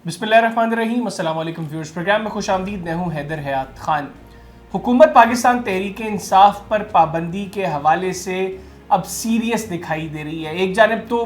बिस्मिल्लाहिर्रहमानिर्रहीम। अस्सलाम वालेकुम व्यूअर्स, प्रोग्राम में खुश आमदीद। मैं हूँ हैदर हयात खान। हुकूमत पाकिस्तान तहरीक इंसाफ पर पाबंदी के हवाले से अब सीरियस दिखाई दे रही है। एक जानब तो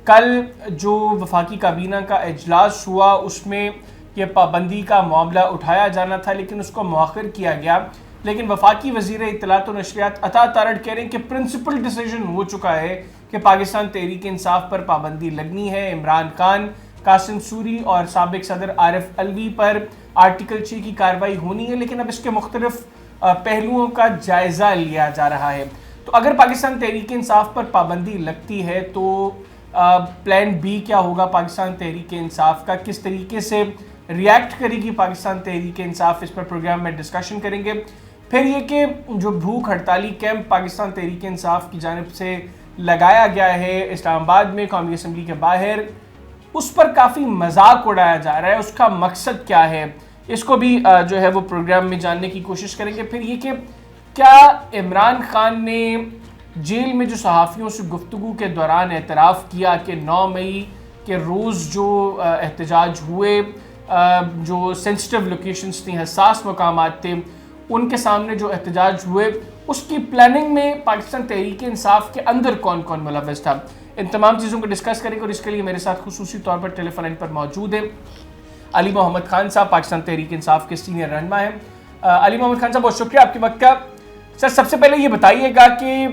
कल जो वफाकी काबीना का इजलास हुआ उसमें यह पाबंदी का मामला उठाया जाना था, लेकिन उसको मौखर किया गया। लेकिन वफाकी वज़ीर इत्तलात व नशरियात अता तारड़ कह रहे हैं कि प्रिंसिपल डिसीजन हो चुका है कि पाकिस्तान तहरीक इंसाफ पर पाबंदी लगनी है। इमरान खान, कासिम सूरी और साबिक सदर आरिफ अलवी पर आर्टिकल 6 की कार्रवाई होनी है, लेकिन अब इसके मुख्तलिफ पहलुओं का जायज़ा लिया जा रहा है। तो अगर पाकिस्तान तहरीक इंसाफ पर पाबंदी लगती है तो प्लान बी क्या होगा पाकिस्तान तहरीक इंसाफ का, किस तरीके से रिएक्ट करेगी पाकिस्तान तहरीक इंसाफ, इस पर प्रोग्राम में डिस्कशन करेंगे। फिर ये कि जो भूख हड़ताली कैंप पाकिस्तान तहरीक इंसाफ की जानिब से लगाया गया है इस्लामाबाद में कौमी असम्बली के बाहर, उस पर काफ़ी मजाक उड़ाया जा रहा है, उसका मकसद क्या है, इसको भी जो है वो प्रोग्राम में जानने की कोशिश करेंगे। फिर ये कि क्या इमरान खान ने जेल में जो सहाफ़ियों से गुफ्तगू के दौरान एतराफ़ किया कि 9 मई के रोज़ जो एहतजाज हुए, जो सेंसिटिव लोकेशंस थी, हसास मकामात थे, उनके सामने जो एहतजाज हुए, उसकी प्लानिंग में पाकिस्तान तहरीक इंसाफ के अंदर कौन कौन मुलव्वस था, इन तमाम चीज़ों को डिस्कस करेंगे। और इसके लिए मेरे साथ खुसूसी तौर पर टेलीफोन लाइन पर मौजूद है अली मोहम्मद खान साहब, पाकिस्तान तहरीक इंसाफ के सीनियर रहनुमा हैं। अली मोहम्मद खान साहब, बहुत शुक्रिया आपके वक्त का। सर, सबसे पहले ये बताइएगा कि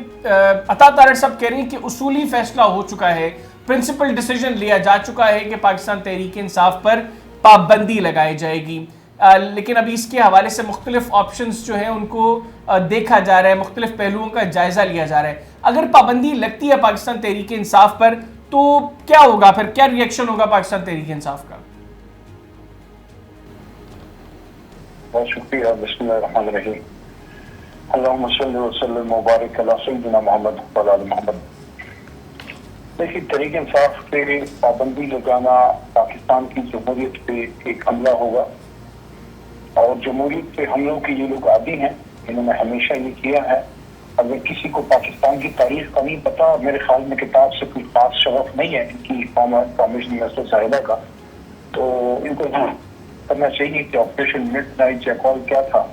अता तारड़ साहब कह रहे हैं कि उसूली फैसला हो चुका है, प्रिंसिपल डिसीजन लिया जा चुका है कि पाकिस्तान तहरीक इंसाफ पर पाबंदी लगाई जाएगी, लेकिन अभी इसके हवाले से मुख्तलिफ ऑप्शंस जो हैं उनको देखा जा रहा है, मुख्तलिफ पहलुओं का जायज़ा लिया जा रहा है। अगर पाबंदी लगती है पाकिस्तान तहरीक इंसाफ पर तो क्या होगा, फिर क्या रिएक्शन होगा पाकिस्तान तहरीक इंसाफ का? बहुत शुक्रिया। बिस्मिल्लाहिर्रहमानिर्रहीम। अल्लाहुम्मा सल्लि व सल्लिम व बारिक अला सय्यिदिना मुहम्मद व अला आलि मुहम्मद। देखिए, तहरीक इंसाफ पे पाबंदी लगाना पाकिस्तान की जमहूरियत पे एक हमला होगा, और जमहूरियत पे हमलों के ये लोग आदी हैं, इन्होंने हमेशा ये किया है। अगर किसी को पाकिस्तान की तारीख का नहीं पता, मेरे ख्याल में किताब से कोई खास शरफ नहीं है इनकी कॉमिशन मिनिस्टर साहिबा का, तो इनको करना चाहिए कि ऑपरेशन मिडनाइट चेकॉल क्या था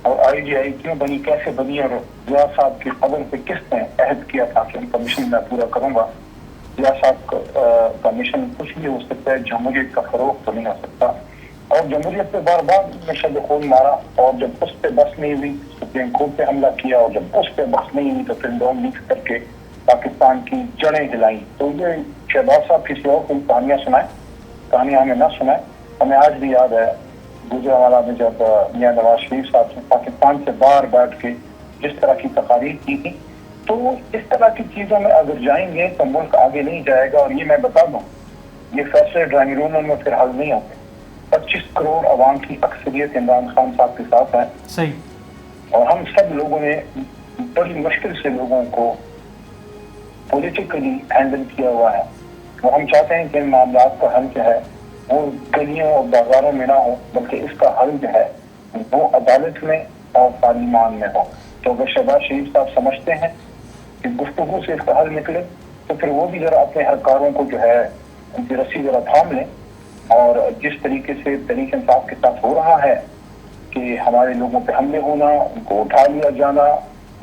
और IGI क्यों बनी, कैसे बनी, और जिया साहब की खबर पे किसने अहद किया था कि उनका मिशन मैं पूरा करूंगा। जिया साहब का मिशन कुछ भी हो सकता है, जमहूरियत का फरोग तो नहीं हो सकता। और जमहूरियत पे बार बार नशद खून मारा, और जब उस पर बस नहीं हुई सुप्रीम कोर्ट पे हमला किया, और जब उस पर बस नहीं हुई तो फिर डॉन लीक करके पाकिस्तान की जड़ें हिलाई। तो ये शहबाज साहब किसी और को कहानियाँ सुनाए, कहानियाँ हमें ना सुनाए। हमें आज भी याद है गुजरावाला में जब मियां नवाज शरीफ साहब ने पाकिस्तान से बाहर बैठ के जिस तरह की तकारीर की थी, तो इस तरह की चीज़ों में अगर जाएंगे तो मुल्क आगे नहीं जाएगा। और ये मैं बता दूं, ये फैसले ड्राइंग रूम में फिर हल नहीं होते। 25 करोड़ अवाम की अक्सरियत इमरान खान साहब के साथ है, सही, और हम सब लोगों ने बड़ी मुश्किल से लोगों को पॉलिटिकली हैंडल किया हुआ है। वो हम चाहते हैं कि इन मामला का हल जो है वो गलियों और बाजारों में ना हो, बल्कि इसका हल जो है वो अदालत में और पार्लिमान में हो। तो अगर शहबाज शरीफ साहब समझते हैं कि गुफ्तगू से इसका हल निकले, तो फिर वो भी जरा अपने हरकारों को जो है उनकी रस्सी जरा थाम लें। और जिस तरीके से तहरीक इंसाफ के साथ हो रहा है कि हमारे लोगों पे हमले होना, उनको उठा लिया जाना,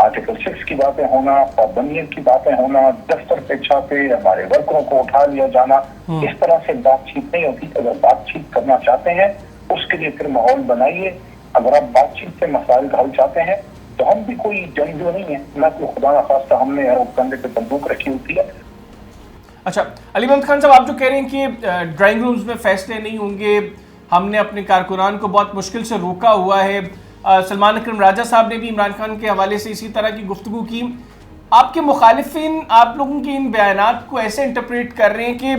आर्टिकल 6 की बातें होना, पाबंदियत की बातें होना, दफ्तर पे छापे, हमारे वर्करों को उठा लिया जाना, इस तरह से बातचीत नहीं होती। अगर बातचीत करना चाहते हैं उसके लिए फिर माहौल बनाइए। अगर आप बातचीत से मसाइल का हल चाहते हैं तो हम भी कोई जंगजू नहीं है, ना कोई खुदा ना खास्ता हमने कंधे पे बंदूक रखी होती है। अच्छा, अली मोहम्मद खान साहब, आप जो कह रहे हैं कि ड्राइंग रूम्स में फैसले नहीं होंगे, हमने अपने कारकुनान को बहुत मुश्किल से रोका हुआ है, सलमान अकरम राजा साहब ने भी इमरान खान के हवाले से इसी तरह की गुफ्तगू की, आपके मुखालिफिन आप लोगों के इन बयानात को ऐसे इंटरप्रेट कर रहे हैं कि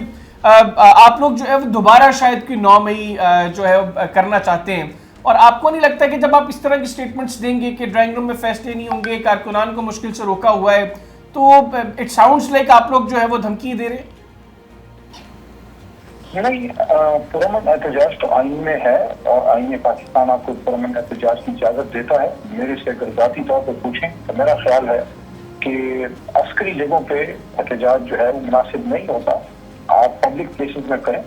आप लोग जो है दोबारा शायद कि 9 मई जो है करना चाहते हैं, और आपको नहीं लगता कि जब आप इस तरह की स्टेटमेंट्स देंगे कि ड्राइंग रूम में फैसले नहीं होंगे, कारकुनान को मुश्किल से रोका हुआ है, तो इट साउंड्स लाइक आप लोग जो है वो धमकी दे रहे हैं? नहीं, पुरअमन एहतजाज तो आइन में है, और आइन पाकिस्तान आपको पुरअमन एहतजाज की इजाज़त देता है। मेरे से अगर ज़ाती तौर पर पूछें तो मेरा ख्याल है कि अस्करी जगहों पे एहतजाज जो है वो मुनासिब नहीं होता। आप पब्लिक प्लेसेस में करें,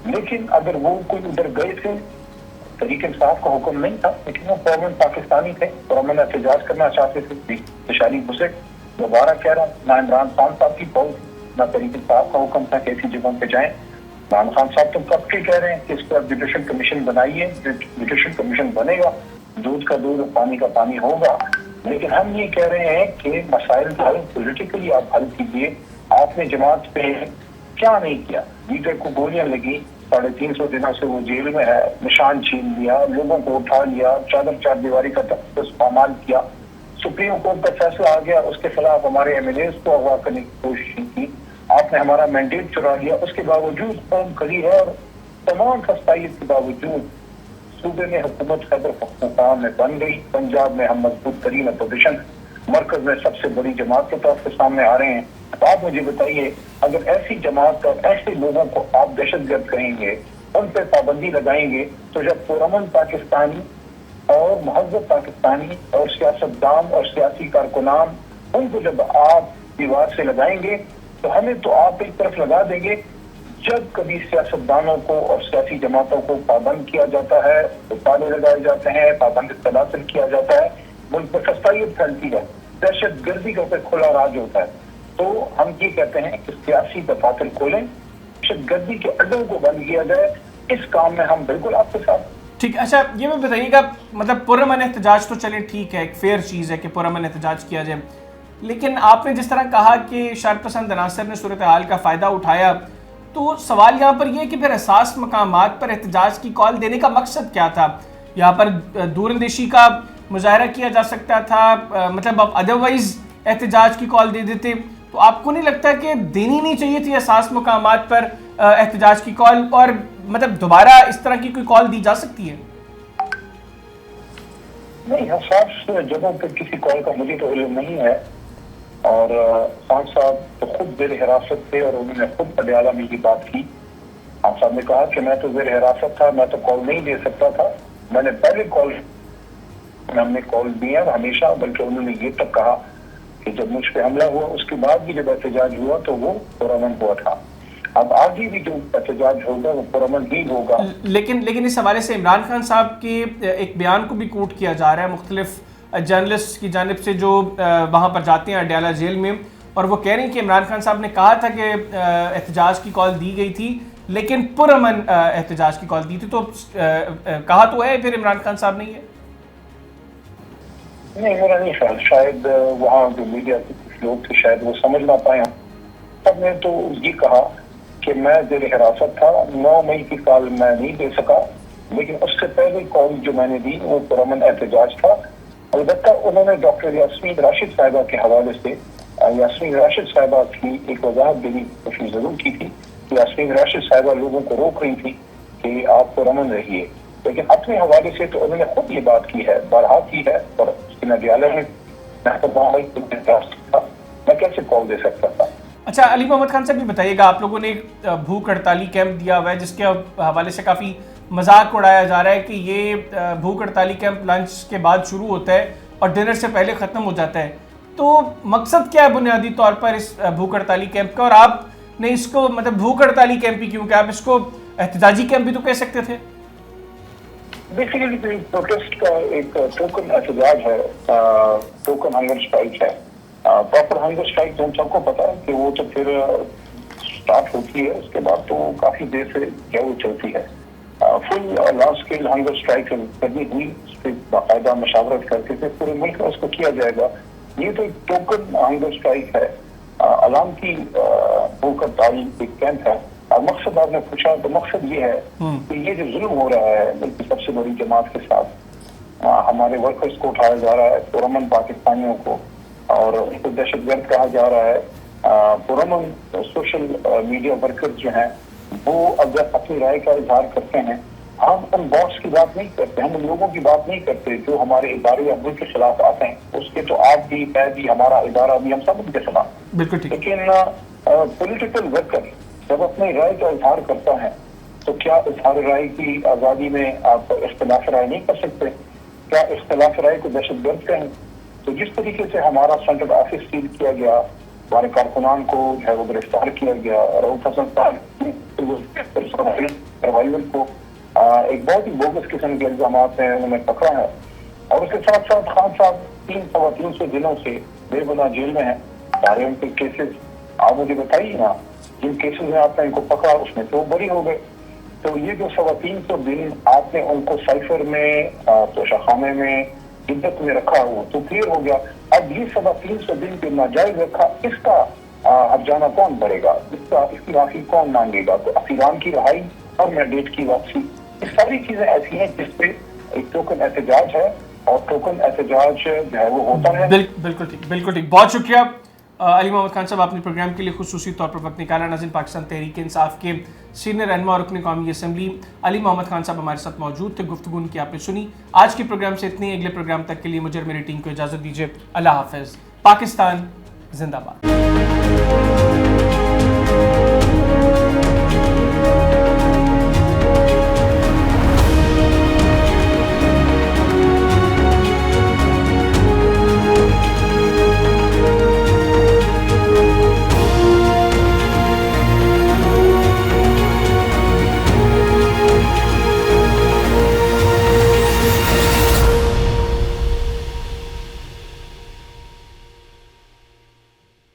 لیکن اگر وہ کوئی ادھر گئے تھے، تحریک انصاف کا حکم نہیں تھا، لیکن وہ پرامن پاکستانی تھے، پرامن احتجاج کرنا چاہتے تھے، تشاری گھسے. دوبارہ کہہ رہا ہوں، نہ عمران خان صاحب کی فوج، نہ تحریک انصاف کا حکم تھا کہ ایسی جگہوں پہ جائیں. عمران خان صاحب تم کب کے کہہ رہے ہیں کہ اس پر جوڈیشل کمیشن بنائیے، جوڈیشل کمیشن بنے گا، دودھ کا دودھ اور پانی کا پانی ہوگا. لیکن ہم یہ کہہ رہے ہیں کہ مسائل حل پولیٹیکلی آپ حل کیجیے. آپ نے جماعت پہ کیا نہیں کیا؟ لیڈر کو گولیاں لگی، 350 دنوں سے وہ جیل میں ہے، نشان چھین لیا، لوگوں کو اٹھا لیا، چار دیواری کا تحفظ پامال کیا. سپریم کورٹ کا فیصلہ آ گیا، اس کے خلاف ہمارے ایم ایل اے کو اغوا کرنے کی کوشش کی، آپ نے ہمارا مینڈیٹ چرا لیا. اس کے باوجود قوم کھڑی ہے اور تمام خستائیت کے باوجود صوبے میں حکومت خیبر پختونخوا میں بن گئی. پنجاب میں ہم مضبوط ترین اپوزیشن، مرکز میں سب سے بڑی جماعت کے طور پہ سامنے آ رہے ہیں. آپ مجھے بتائیے، اگر ایسی جماعت اور ایسے لوگوں کو آپ دہشت گرد کہیں گے، ان پہ پابندی لگائیں گے، تو جب پرامن پاکستانی اور مہذب پاکستانی اور سیاستدان اور سیاسی کارکنان ان کو جب آپ دیوار سے لگائیں گے، تو ہمیں تو آپ ایک طرف لگا دیں گے. جب کبھی سیاستدانوں کو اور سیاسی جماعتوں کو پابند کیا جاتا ہے، تو تالے لگائے جاتے ہیں، پابند تناسل کیا جاتا ہے، ملک پر خستائیت پھیلتی ہے، دہشت گردی کا پھر کھلا راج ہوتا ہے. تو ہم یہ کہتے ہیں کہ سیاسی دفاتر کھولیں، دہشت گردی کے اڈوں کو بند کیا جائے. اس کام میں ہم بالکل آپ کے ساتھ. ٹھیک. اچھا یہ بھی بتائیے گا، مطلب پرامن احتجاج تو چلیں ٹھیک ہے، ایک فیئر چیز ہے کہ پرامن احتجاج کیا جائے، لیکن آپ نے جس طرح کہا کہ شرپسند عناصر نے صورتحال کا فائدہ اٹھایا، تو سوال یہاں پر یہ کہ پھر حساس مقامات پر احتجاج کی کال دینے کا مقصد کیا تھا؟ یہاں پر دور اندیشی کا مظاہرہ کیا جا سکتا تھا، مطلب اب ادروائز احتجاج کی کال دے دیتے. تو آپ کو نہیں لگتا کہ دینی نہیں چاہیے تھی حساس مقامات پر احتجاج کی کال، اور مطلب دوبارہ اس طرح کی کوئی کال دی جا سکتی ہے؟ نہیں، حساس جگہوں پہ کسی کال کا مجھے تو علم نہیں ہے. اور خان صاحب تو خود زیر حراست تھے اور انہوں نے خود پٹیالہ میں یہ بات کی. خان صاحب نے کہا کہ میں تو زیر حراست تھا، میں تو کال نہیں دے سکتا تھا. میں نے پہلے ہم نے کال دی ہے ہمیشہ، بلکہ انہوں نے یہ تک کہا کہ جب مجھ پہ حملہ ہوا اس کے بعد بھی جب احتجاج ہوا تو وہ پرامن ہوا تھا. اب آگے بھی جو احتجاج ہوگا وہ پرامن ہی ہوگا. لیکن اس حوالے سے عمران خان صاحب کے ایک بیان کو بھی کوٹ کیا جا رہا ہے مختلف جرنلسٹ کی جانب سے جو وہاں پر جاتے ہیں اڈیالہ جیل میں، اور وہ کہہ رہے ہیں کہ عمران خان صاحب نے کہا تھا کہ احتجاج کی کال دی گئی تھی، لیکن پرامن احتجاج کی کال دی تھی. تو کہا تو ہے پھر عمران خان صاحب نہیں ہے؟ نہیں، میرا نہیں خیال. شاید وہاں جو میڈیا کے کچھ لوگ تھے شاید وہ سمجھ نہ پائے. سب نے تو یہ کہا کہ میں زیر حراست تھا، 9 مئی کی کال میں نہیں دے سکا، لیکن اس سے پہلے کال جو میں نے دی وہ پرامن احتجاج تھا. البتہ انہوں نے ڈاکٹر یاسمین راشد صاحبہ کے حوالے سے یاسمین راشد صاحبہ کی ایک وضاحت دینے کی کوشش ضرور کی تھی. یاسمین راشد صاحبہ لوگوں کو روک رہی تھی کہ آپ پرامن رہیے، لیکن اپنے حوالے سے تو انہوں نے خود یہ بات کی ہے، بارہا کی ہے. اور اڈیالہ میں میں کیسے کال دے سکتا تھا؟ اچھا علی محمد خان صاحب بھی بتائیے گا، آپ لوگوں نے ایک بھوک ہڑتالی کیمپ دیا ہوا ہے جس کے حوالے سے کافی مذاق اڑایا جا رہا ہے کہ یہ بھوک ہڑتالی کیمپ لنچ کے بعد شروع ہوتا ہے اور ڈنر سے پہلے ختم ہو جاتا ہے. تو مقصد کیا ہے بنیادی طور پر اس بھوک ہڑتالی کیمپ کا؟ اور آپ نے اس کو مطلب بھوک ہڑتالی کیمپ ہی کیوں کہ آپ اس کو احتجاجی کیمپ بھی تو کہہ سکتے تھے. بیسیکلی پروٹیسٹ کا ایک ٹوکن احتجاج ہے، ٹوکن ہنگر اسٹرائک ہے. پراپر ہنگر اسٹرائک تو ہم سب کو پتا ہے کہ وہ تو پھر اسٹارٹ ہوتی ہے، اس کے بعد تو کافی دیر سے کیا وہ چلتی ہے. فل لارج اسکیل ہنگر اسٹرائک کرنی ہوئی، اس پہ باقاعدہ مشاورت کر کے پورے ملک میں اس کو کیا جائے گا. یہ تو ایک ٹوکن ہنگر اسٹرائک ہے، علامتی بھوک ہڑتال ایک کیمپ ہے. اور مقصد آپ نے پوچھا تو مقصد یہ ہے کہ یہ جو ظلم ہو رہا ہے ملک کی سب سے بڑی جماعت کے ساتھ، ہمارے ورکرز کو اٹھایا جا رہا ہے، پرامن پاکستانیوں کو، اور اس کو دہشت گرد کہا جا رہا ہے. پرامن سوشل میڈیا ورکرز جو ہیں وہ اگر اپنی رائے کا اظہار کرتے ہیں، ہم ان باس کی بات نہیں کرتے، ہم ان لوگوں کی بات نہیں کرتے جو ہمارے ادارے یا ملک کے خلاف آتے ہیں. اس کے تو آپ بھی، میں بھی، ہمارا ادارہ بھی، ہم سب ان کے خلاف. بالکل ٹھیک. لیکن پولیٹیکل ورکر جب اپنی رائے کا اظہار کرتا ہے تو کیا اظہار رائے کی آزادی میں آپ اختلاف رائے نہیں کر سکتے؟ کیا اختلاف رائے کو دہشت گرد کہیں؟ تو جس طریقے سے ہمارا سینٹرل آفس سیل کیا گیا، ہمارے کارکنان کو جو ہے وہ گرفتار کیا گیا، رؤف حسن صاحب सर्वाइवल को एक बहुत ही बोगस किस्म के इल्जाम हैं उन्होंने पकड़ा है। और उसके साथ साथ खान साहब 300 दिनों से बेगुनाह जेल में हैं। सारे उनके केसेस आप मुझे बताइए ना, जिन केसेस में आपने इनको पकड़ा उसमें तो बरी हो गए। तो ये जो 350 दिन आपने उनको साइफर में तोशाखाने में इद्दत में रखा हो तो क्लियर हो गया। अब ये 350 दिन के नाजायज रखा, इसका अब जाना कौन भरेगा, इसकी राशि कौन मांगेगा? तो असीरान की रहाई और मैंडेट की वापसी, ये सारी चीजें ऐसी हैं जिसपे एक टोकन एहतजाज है और टोकन एहतजाज जो है वो होता है। बिल्कुल ठीक। बहुत शुक्रिया अली मोहम्मद खान साहब, आपने प्रोग्राम के लिए खुसूसी तौर पर वक्त निकाला। नाज़रीन, पाकिस्तान तहरीक इंसाफ के सीनियर रहनुमा और रुकन कौमी असम्बली अली मोहम्मद खान साहब हमारे साथ मौजूद थे। गुफ्तगू उनकी आपने सुनी। आज के प्रोग्राम से इतनी, अगले प्रोग्राम तक के लिए मुझे और मेरी टीम को इजाज़त दीजिए। अल्लाह हाफ़िज़। पाकिस्तान जिंदाबाद।